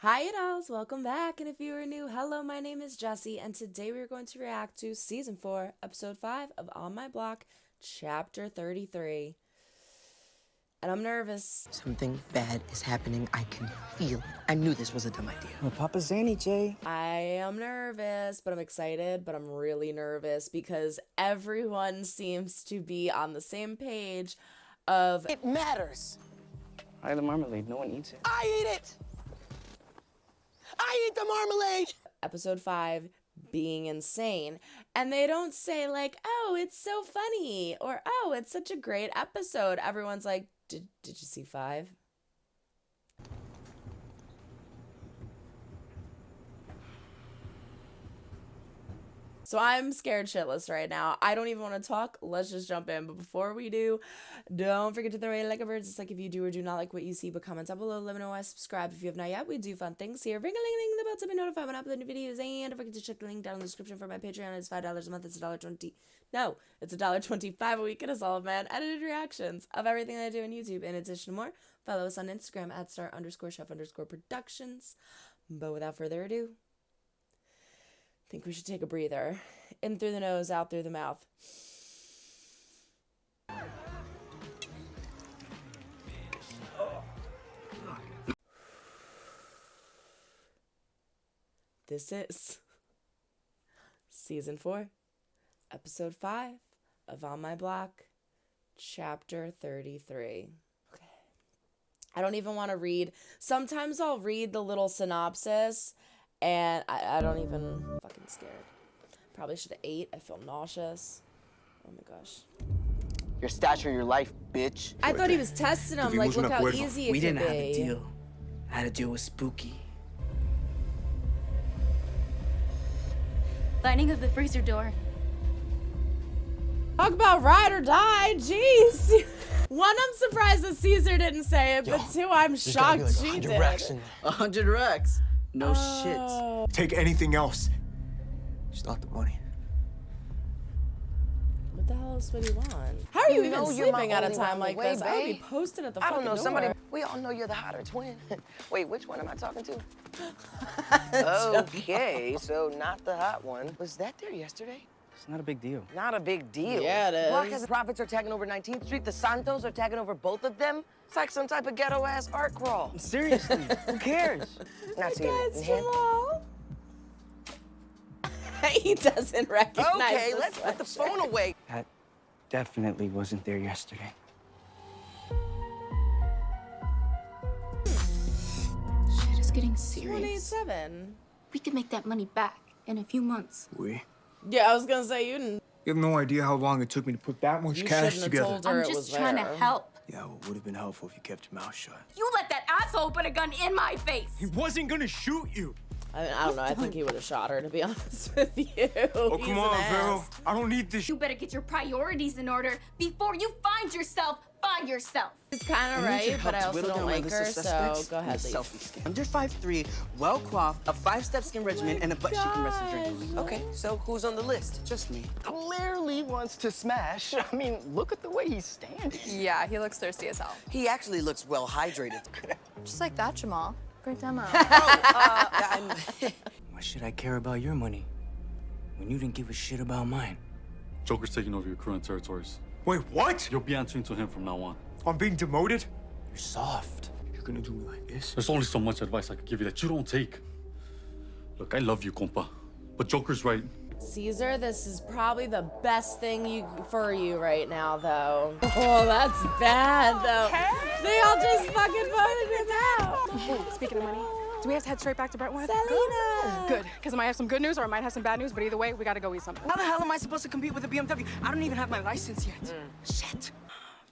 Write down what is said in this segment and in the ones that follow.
Hi dolls, welcome back, and if you are new, hello, my name is Jessie, and today we are going to react to Season 4, Episode 5 of On My Block, Chapter 33. And I'm nervous. Something bad is happening. I can feel it. I knew this was a dumb idea. Well, Papa Zany, Jay. I am nervous, but I'm excited, but I'm really nervous because everyone seems to be on the same page of... It matters. I the marmalade. No one eats it. I eat it. I eat the marmalade. Episode 5 being insane, and they don't say like, oh, it's so funny, or oh, it's such a great episode. Everyone's like, did you see 5? So I'm scared shitless right now. I don't even want to talk. Let's just jump in. But before we do, don't forget to throw a like a bird. It's like if you do or do not like what you see, but comment down below. Let me know why. Subscribe if you have not yet. We do fun things here. Ring-a-ling-a-ling, the bell to be notified when I upload new videos. And don't forget to check the link down in the description for my Patreon. It's $5 a month. It's $1.20. No, it's $1.25 a week. It is all of my edited reactions of everything that I do on YouTube. In addition to more, follow us on Instagram at star_chef_productions. But without further ado, I think we should take a breather. In through the nose, out through the mouth. This is Season 4, Episode 5 of On My Block, Chapter 33. Okay. I don't even want to read. Sometimes I'll read the little synopsis, and I don't even fucking scared. Probably should have ate. I feel nauseous. Oh my gosh. Your stature, your life, bitch. I thought he was testing him. Like, look how easy it We could didn't have be. a deal. I had a deal with Spooky. Lining of the freezer door. Talk about ride or die. Jeez. One, I'm surprised that Caesar didn't say it, but two, I'm shocked she did. 100 Rex. No Oh. Take anything else. Just not the money. What the hell else would he want? How are you even know you're my sleeping at a only time one like away, this? I would be babe. posted at the I fucking don't know, door. somebody. We all know you're the hotter twin. Wait, which one am I talking to? Okay, so not the hot one. Was that there yesterday? It's not a big deal. Not a big deal. Yeah, it Block is. has Profits are tagging over 19th Street. The Santos are tagging over both of them. It's like some type of ghetto-ass art crawl. Seriously, who cares? Not seeing it. That's in hand. Jamal. He doesn't recognize Okay, the let's put the sweatshirt. phone away. That definitely wasn't there yesterday. Shit is getting serious. 187. We could make that money back in a few months. We? Yeah, I was gonna say you didn't. You have no idea how long it took me to put that much You cash shouldn't have together. told her I'm it was just trying there. to help. Yeah, well, it would have been helpful if you kept your mouth shut. You let that asshole put a gun in my face. He wasn't gonna shoot you. I mean, I don't know. I think he would have shot her, to be honest with you. Oh, He's come an on, ass. Vero. I don't need this. You better get your priorities in order before you find yourself by yourself. She's kind of right, but I also don't like her, so go ahead, leave. Selfie skin. Under 5'3", well-coiffed, a 5-step skin regimen, and a butt-shaking recipe drink. Okay, so who's on the list? Just me. Clearly wants to smash. I mean, look at the way he's standing. Yeah, he looks thirsty as hell. He actually looks well hydrated. Just like that, Jamal. Great demo. Why should I care about your money when you didn't give a shit about mine? Joker's taking over your current territories. Wait, what? You'll be answering to him from now on. I'm being demoted? You're soft. You're gonna do me like this? There's only so much advice I could give you that you don't take. Look, I love you, compa. But Joker's right. Caesar, this is probably the best thing for you right now, though. Oh, that's bad, though. They all just fucking voted him out. Speaking of money, do we have to head straight back to Brentwood? Selena. Good, because I might have some good news or I might have some bad news, but either way, we gotta go eat something. How the hell am I supposed to compete with a BMW? I don't even have my license yet. Shit.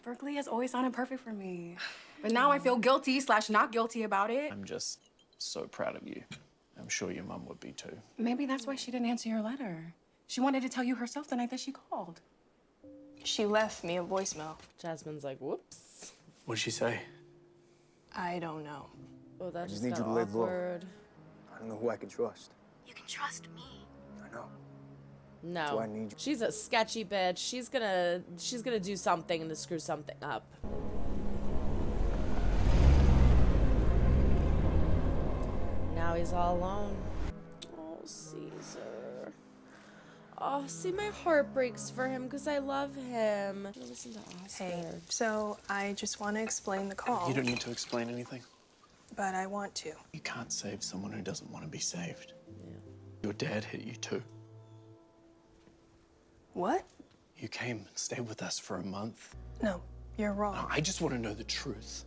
Berkeley has always sounded perfect for me. But now I feel guilty / not guilty about it. I'm just so proud of you. I'm sure your mum would be too. Maybe that's why she didn't answer your letter. She wanted to tell you herself the night that she called. She left me a voicemail. Jasmine's like, whoops. What'd she say? I don't know. Oh, that just need got you to let go. awkward. I don't know who I can trust. You can trust me. I know. No. Do I need you? She's a sketchy bitch. She's gonna do something to screw something up. he's all alone. Oh, Caesar. Oh, see, my heart breaks for him because I love him. Listen to Oscar. Hey, so I just want to explain the call. You don't need to explain anything. But I want to. You can't save someone who doesn't want to be saved. Yeah. Your dad hit you too. What? You came and stayed with us for a month. No, you're wrong. No, I just want to know the truth.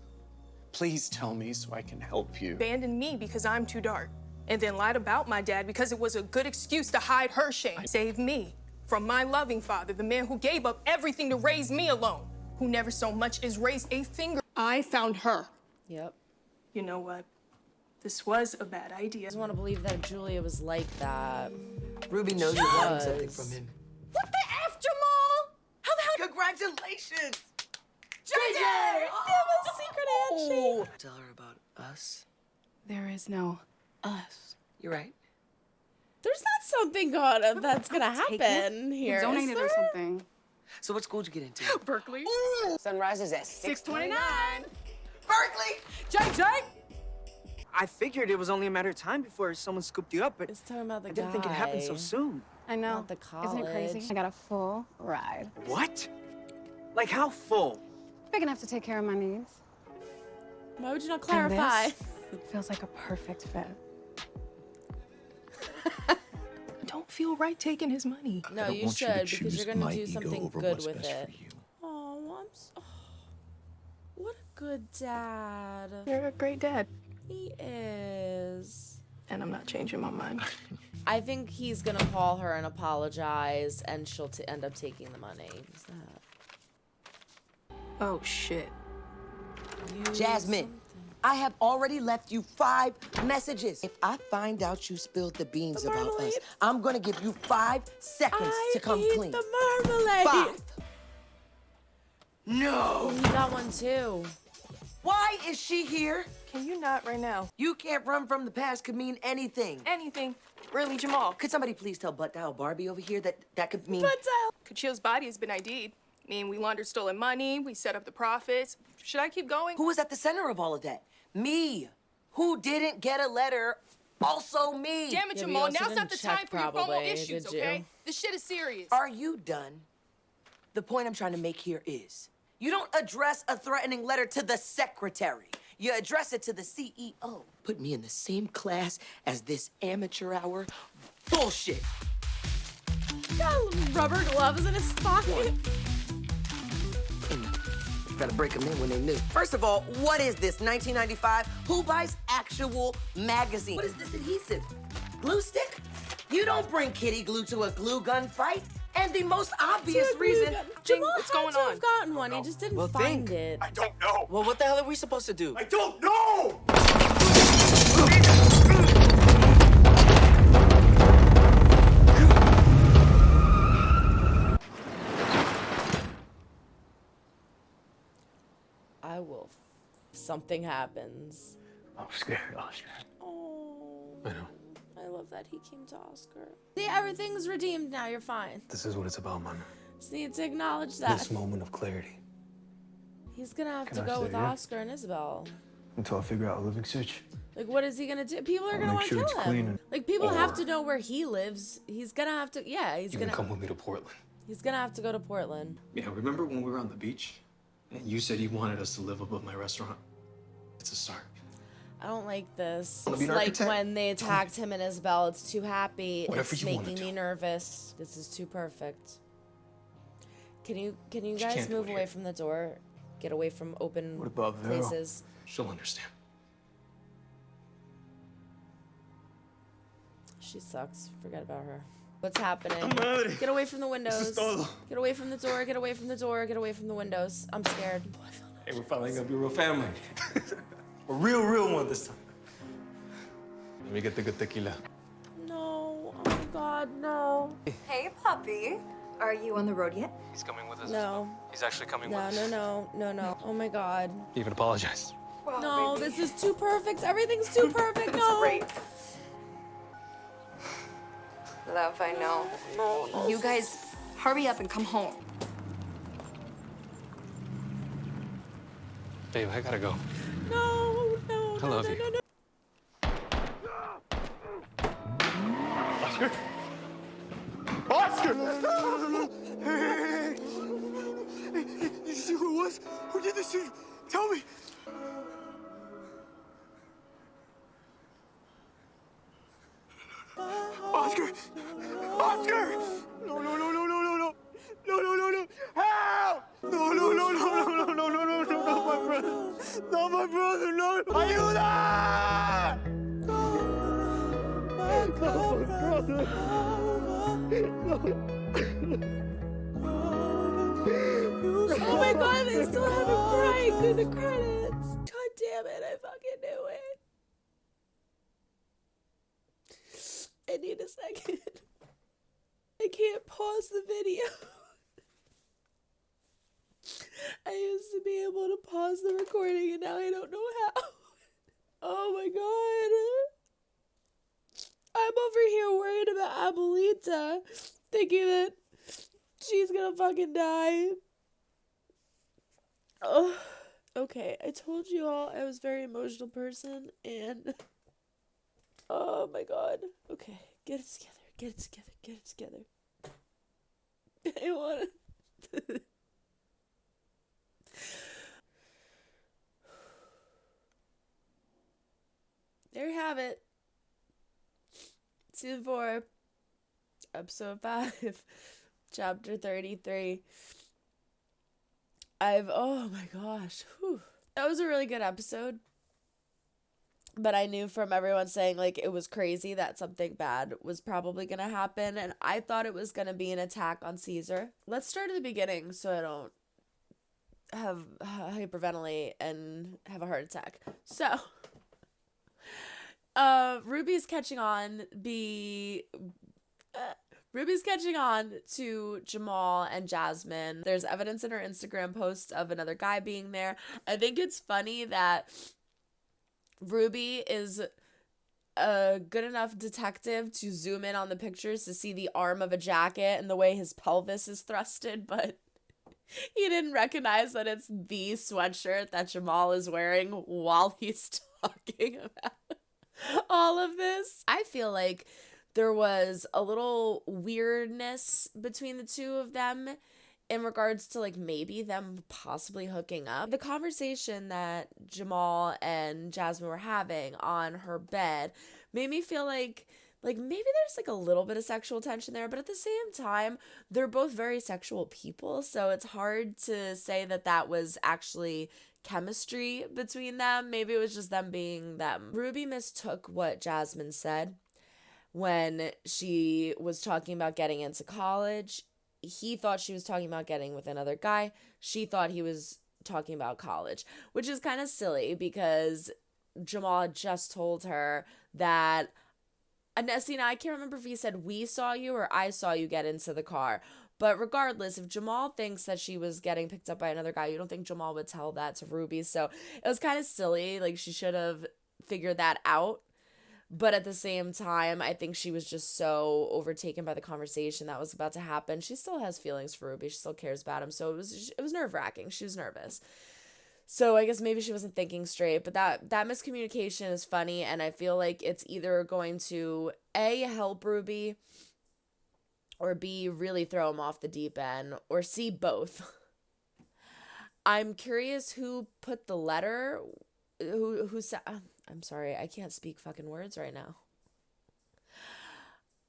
Please tell me so I can help you. Abandoned me because I'm too dark. And then lied about my dad because it was a good excuse to hide her shame. Save me from my loving father, the man who gave up everything to raise me alone, who never so much as raised a finger. I found her. Yep. You know what? This was a bad idea. I just want to believe that Julia was like that. Ruby knows you wanted something from him. What the F, Jamal? How the hell? Congratulations! JJ! That was a secret handshake. Tell her about us. There is no us. You're right. There's not something that's gonna happen here. Is Donate it or there? something. So what school did you get into? Berkeley. Sunrise is at 6:29. Berkeley! JJ! I figured it was only a matter of time before someone scooped you up, but It's talking about the I guy. didn't think it happened so soon. I know. Not the Isn't it crazy? college. I got a full ride. What? Like how full? Big enough to take care of my needs. Why would you not And clarify? this feels like a perfect fit. Don't feel right taking his money. No, you should because you're gonna do something good with it. Oh, what a good dad. You're a great dad. He is. And I'm not changing my mind. I think he's gonna call her and apologize, and she'll end up taking the money. What's that? Oh, shit. Jasmine, I have already left you 5 messages. If I find out you spilled the beans about us, marmalade. I'm gonna give you 5 seconds to come I clean. ate the marmalade. 5. No. You got one too. Why is she here? Can you not right now? You can't run from the past could mean anything. Anything. Really, Jamal. Could somebody please tell Butt Dial Barbie over here that could mean... Kachil's body has been ID'd. I mean, we laundered stolen money, we set up the profits. Should I keep going? Who was at the center of all of that? Me. Who didn't get a letter? Also me. Damn it, Yeah, but you Jamal. also Now's not the didn't time check for your FOMO probably, issues, did you? okay? This shit is serious. Are you done? The point I'm trying to make here is, you don't address a threatening letter to the secretary. You address it to the CEO. Put me in the same class as this amateur hour bullshit. Got rubber gloves in his pocket. Gotta break them in when they new. First of all, what is this, 1995? Who buys actual magazine? What is this adhesive? Glue stick? You don't bring kitty glue to a glue gun fight. And the most obvious reason... Jamal what's had going to on? have gotten one. He just didn't Well, find think. it. I don't know. Well, what the hell are we supposed to do? I don't know! I will. Something happens. I'm scared, Oscar. Oh. I know. I love that he came to Oscar. See, everything's redeemed now. You're fine. This is what it's about, man. Just need to acknowledge that. This moment of clarity. He's gonna have Can to I go stay with here? Oscar and Isabel. Until I figure out a living search. Like, what is he gonna do? People are I'll gonna make want to sure kill it's him. clean and- Like, people have Or- to know where he lives. He's gonna have to. Yeah, he's You gonna. can come with me to Portland. He's gonna have to go to Portland. Yeah, remember when we were on the beach? And you said you wanted us to live above my restaurant? It's a start. I don't like this. Wanna It's be an like architect? when they attacked him and Isabel. It's too happy. Whatever It's you wanna making do. me nervous. This is too perfect. Can you She guys can't do move it away here. from the door? Get away from open What about Vero? places. She'll understand. She sucks. Forget about her. What's happening? Madre. Get away from the windows. Eso es todo. Get away from the door. Get away from the door. Get away from the windows. I'm scared. Hey, we're finally gonna be a real family. A real one this time. Let me get the good tequila. No. Oh my God, no. Hey, puppy. Are you on the road yet? He's coming with us. No. He's actually coming No, no. Oh my God. He even apologized. No, this is too perfect. Everything's too perfect. No. Great. Love, I know. No. You guys, hurry up and come home. Babe, I gotta go. No. I love you. No. Oscar! Oscar! Hey, did you see who it was? Who did this to you? Tell me. Oscar! Oscar! No, no, no, no, no, no, no. No, no, no, no. Help! No, no, no, no, no, no, no, no, no, no, not my brother. Not my brother, no. Ayuda! Oh my god, they still have him crying through the credits. God damn it, I fucking knew it. I need a second. I can't pause the video. I used to be able to pause the recording and now I don't know how. Oh my god. I'm over here worried about Abuelita, thinking that she's gonna fucking die. Oh, okay, I told you all I was a very emotional person and oh my god. Okay, get it together, get it together, get it together. I want to... There you have it. Season 4, episode 5, chapter 33. Oh my gosh. Whew. That was a really good episode. But I knew from everyone saying, like, it was crazy that something bad was probably going to happen. And I thought it was going to be an attack on Caesar. Let's start at the beginning so I don't have hyperventilate and have a heart attack. So, Ruby's catching on to Jamal and Jasmine. There's evidence in her Instagram post of another guy being there. I think it's funny that Ruby is a good enough detective to zoom in on the pictures to see the arm of a jacket and the way his pelvis is thrusted, but he didn't recognize that it's the sweatshirt that Jamal is wearing while he's talking about all of this. I feel like there was a little weirdness between the two of them in regards to, like, maybe them possibly hooking up. The conversation that Jamal and Jasmine were having on her bed made me feel like maybe there's, like, a little bit of sexual tension there, but at the same time, they're both very sexual people, so it's hard to say that that was actually chemistry between them. Maybe it was just them being them. Ruby mistook what Jasmine said when she was talking about getting into college. He thought she was talking about getting with another guy. She thought he was talking about college, which is kind of silly because Jamal had just told her that, and I can't remember if he said we saw you or I saw you get into the car. But regardless, if Jamal thinks that she was getting picked up by another guy, you don't think Jamal would tell that to Ruby. So it was kind of silly. Like, she should have figured that out. But at the same time, I think she was just so overtaken by the conversation that was about to happen. She still has feelings for Ruby. She still cares about him. So it was nerve-wracking. She was nervous. So I guess maybe she wasn't thinking straight. But that miscommunication is funny. And I feel like it's either going to, A, help Ruby, or B, really throw him off the deep end, or C, both. I'm curious who put the letter, who said... I'm sorry, I can't speak fucking words right now.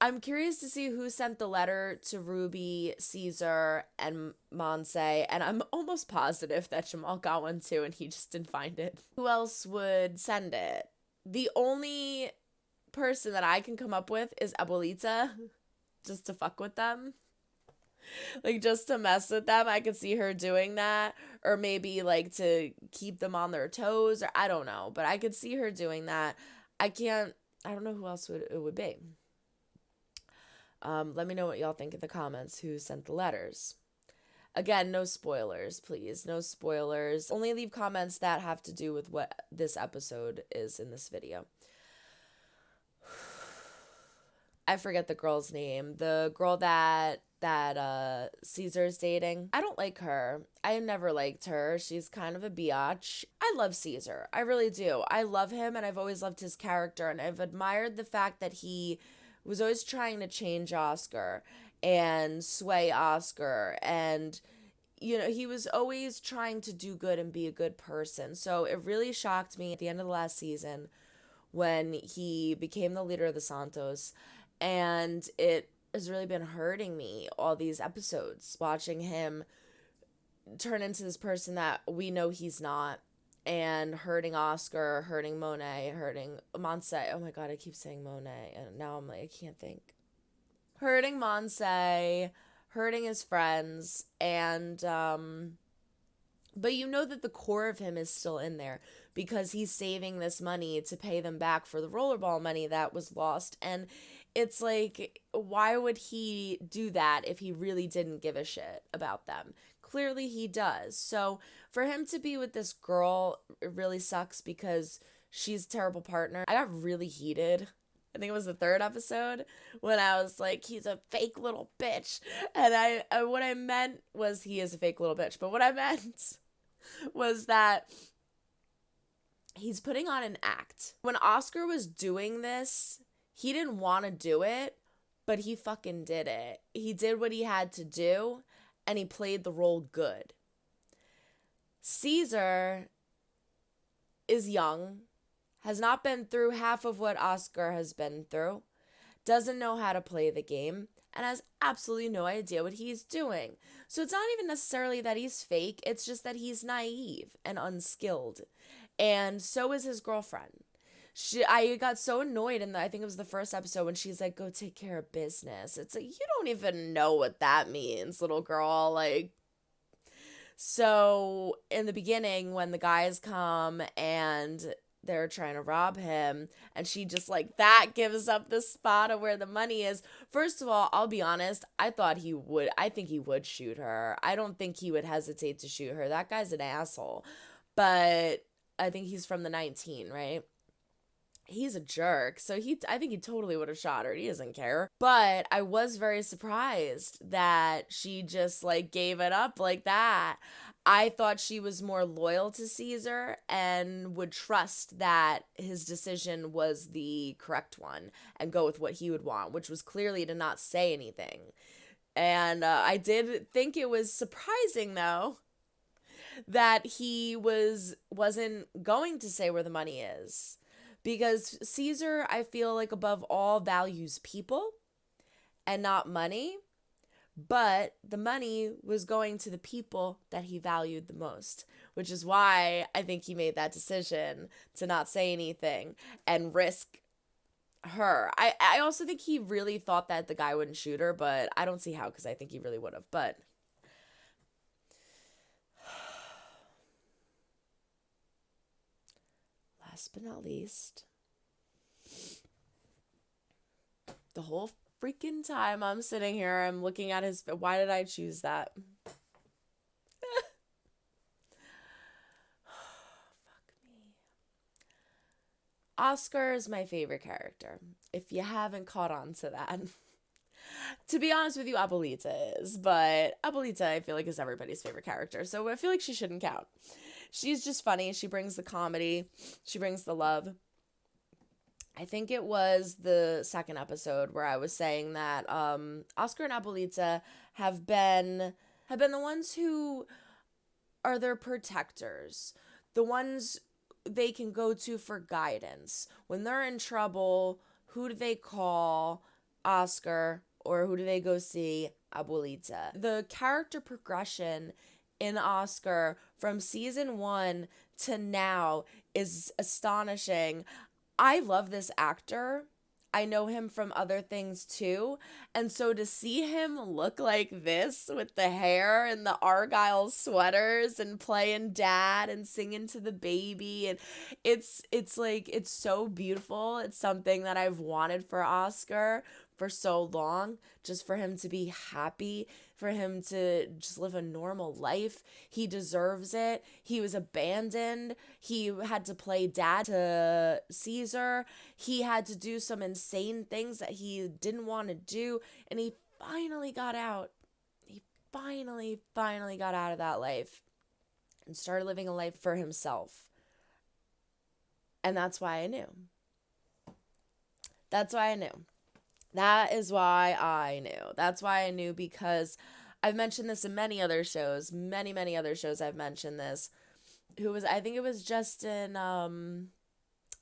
I'm curious to see who sent the letter to Ruby, Caesar, and Monse, and I'm almost positive that Jamal got one too and he just didn't find it. Who else would send it? The only person that I can come up with is Abuelita, just to fuck with them. Like, just to mess with them. I could see her doing that, or maybe like to keep them on their toes, or I don't know, but I could see her doing that. I don't know who else it would be. Let me know what y'all think in the comments who sent the letters. Again, no spoilers, please. No spoilers. Only leave comments that have to do with what this episode is in this video. I forget the girl's name. The girl that Caesar's dating. I don't like her. I never liked her. She's kind of a biatch. I love Caesar. I really do. I love him, and I've always loved his character, and I've admired the fact that he was always trying to change Oscar and sway Oscar, and he was always trying to do good and be a good person. So it really shocked me at the end of the last season when he became the leader of the Santos, and it has really been hurting me all these episodes, watching him turn into this person that we know he's not, and hurting Oscar, hurting Monet, hurting Monse. Oh my god, I keep saying Monet, and now I'm like, I can't think. Hurting Monse, hurting his friends, and but you know that the core of him is still in there because he's saving this money to pay them back for the rollerball money that was lost. And it's like, why would he do that if he really didn't give a shit about them? Clearly he does. So for him to be with this girl, it really sucks because she's a terrible partner. I got really heated. I think it was the third episode when I was like, he's a fake little bitch. And I what I meant was he is a fake little bitch. But what I meant was that he's putting on an act. When Oscar was doing this, he didn't want to do it, but he fucking did it. He did what he had to do, and he played the role good. Caesar is young, has not been through half of what Oscar has been through, doesn't know how to play the game, and has absolutely no idea what he's doing. So it's not even necessarily that he's fake, it's just that he's naive and unskilled. And so is his girlfriend. I got so annoyed I think it was the first episode when she's like, go take care of business. It's like, you don't even know what that means, little girl. Like, so in the beginning when the guys come and they're trying to rob him, and she just like that gives up the spot of where the money is. First of all, I'll be honest, I think he would shoot her. I don't think he would hesitate to shoot her. That guy's an asshole. But I think he's from the 19, right? He's a jerk. So I think he totally would have shot her. He doesn't care. But I was very surprised that she just like gave it up like that. I thought she was more loyal to Caesar and would trust that his decision was the correct one and go with what he would want, which was clearly to not say anything. And I did think it was surprising, though, that he wasn't going to say where the money is. Because Caesar, I feel like above all, values people and not money. But the money was going to the people that he valued the most, which is why I think he made that decision to not say anything and risk her. I also think he really thought that the guy wouldn't shoot her, but I don't see how, because I think he really would have. But last but not least, the whole freaking time I'm sitting here, I'm looking at his... Why did I choose that? Fuck me. Oscar is my favorite character, if you haven't caught on to that. To be honest with you, Abuelita is, but Abuelita I feel like is everybody's favorite character, so I feel like she shouldn't count. She's just funny. She brings the comedy. She brings the love. I think it was the second episode where I was saying that Oscar and Abuelita have been the ones who are their protectors, the ones they can go to for guidance. When they're in trouble, who do they call? Oscar. Or who do they go see? Abuelita. The character progression in Oscar from season 1 to now is astonishing. I love this actor. I know him from other things too. And so to see him look like this with the hair and the Argyle sweaters and playing dad and singing to the baby, and it's like, it's so beautiful. It's something that I've wanted for Oscar for so long, just for him to be happy, for him to just live a normal life. He deserves it. He was abandoned. He had to play dad to Caesar. He had to do some insane things that he didn't want to do, and he finally got out. He finally got out of that life and started living a life for himself. And that's why I knew. That's why I knew. That is why I knew. That's why I knew, because I've mentioned this in many other shows. Many other shows I've mentioned this. I think it was just in,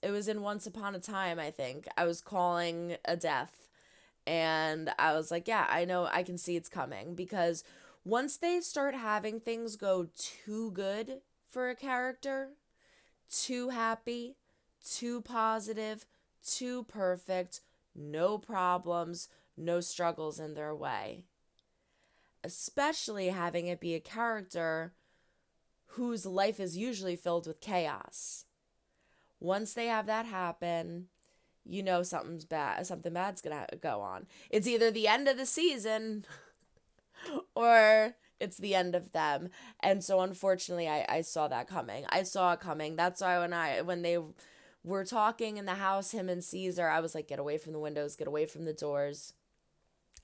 it was in Once Upon a Time, I think. I was calling a death. And I was like, yeah, I know, I can see it's coming. Because once they start having things go too good for a character, too happy, too positive, too perfect, no problems, no struggles in their way. Especially having it be a character whose life is usually filled with chaos. Once they have that happen, you know something bad's gonna go on. It's either the end of the season or it's the end of them. And so unfortunately I saw that coming. I saw it coming. That's why when they were talking in the house, him and Caesar, I was like, get away from the windows, get away from the doors.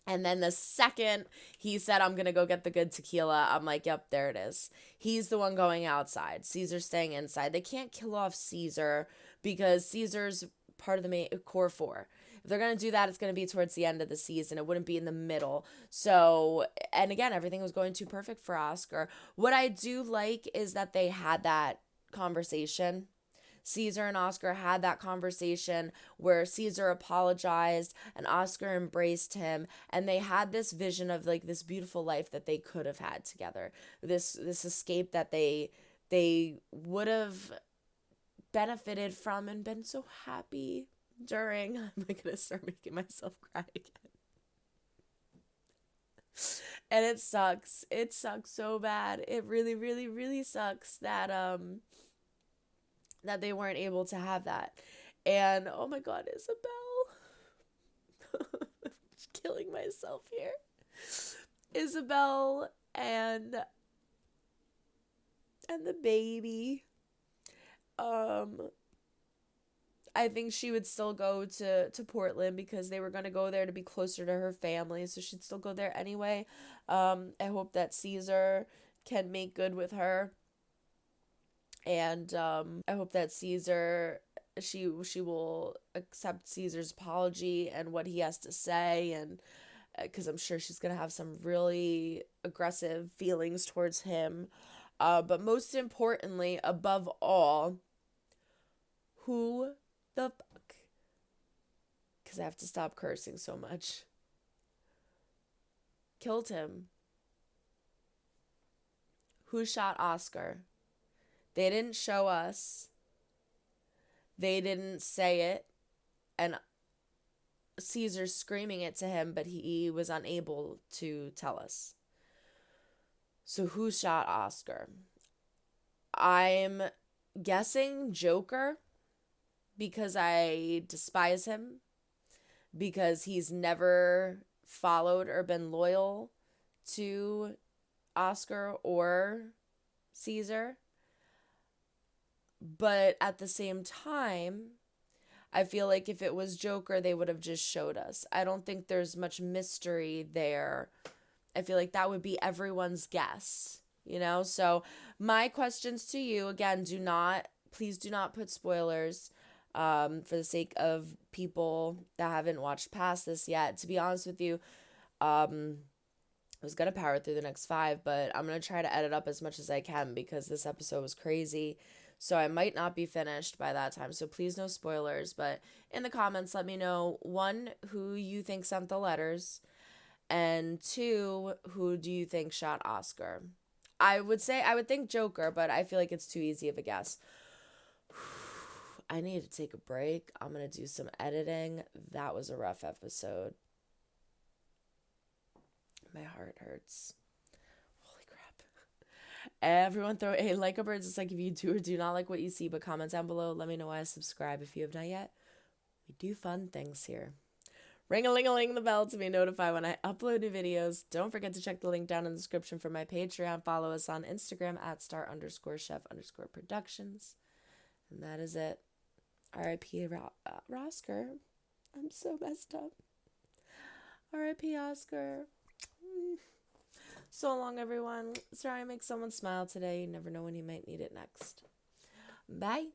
And then the second he said, I'm going to go get the good tequila, I'm like, yep, there it is. He's the one going outside. Caesar's staying inside. They can't kill off Caesar because Caesar's part of the main core four. If they're going to do that, it's going to be towards the end of the season. It wouldn't be in the middle. So, and again, everything was going too perfect for Oscar. What I do like is that they had that conversation. Caesar and Oscar had that conversation where Caesar apologized and Oscar embraced him, and they had this vision of like this beautiful life that they could have had together. This escape that they would have benefited from and been so happy during. I'm gonna start making myself cry again. And it sucks. It sucks so bad. It really sucks that that they weren't able to have that. And oh my god, Isabel. I'm killing myself here. Isabel and the baby. I think she would still go to Portland because they were going to go there to be closer to her family, so she'd still go there anyway. I hope that Caesar can make good with her. And I hope that Caesar, she will accept Caesar's apology and what he has to say, and because I'm sure she's going to have some really aggressive feelings towards him. But most importantly, above all, who the fuck, because I have to stop cursing so much, killed him? Who shot Oscar? They didn't show us. They didn't say it. And Caesar's screaming it to him, but he was unable to tell us. So who shot Oscar? I'm guessing Joker, because I despise him, because he's never followed or been loyal to Oscar or Caesar. But at the same time, I feel like if it was Joker, they would have just showed us. I don't think there's much mystery there. I feel like that would be everyone's guess, you know? So my questions to you, again, please do not put spoilers for the sake of people that haven't watched past this yet. To be honest with you, I was going to power through the next 5, but I'm going to try to edit up as much as I can because this episode was crazy. So I might not be finished by that time. So please no spoilers. But in the comments, let me know, 1, who you think sent the letters. And 2, who do you think shot Oscar? I would think Joker, but I feel like it's too easy of a guess. I need to take a break. I'm going to do some editing. That was a rough episode. My heart hurts. Everyone throw a like a birds. It's like if you do or do not like what you see, but comment down below. Let me know why. Subscribe if you have not yet. We do fun things here. Ring-a-ling-a-ling the bell to be notified when I upload new videos. Don't forget to check the link down in the description for my Patreon. Follow us on Instagram at star_chef_productions. And that is it. R.I.P. Oscar. I'm so messed up. R.I.P. Oscar. So long, everyone. Sorry I make someone smile today. You never know when you might need it next. Bye.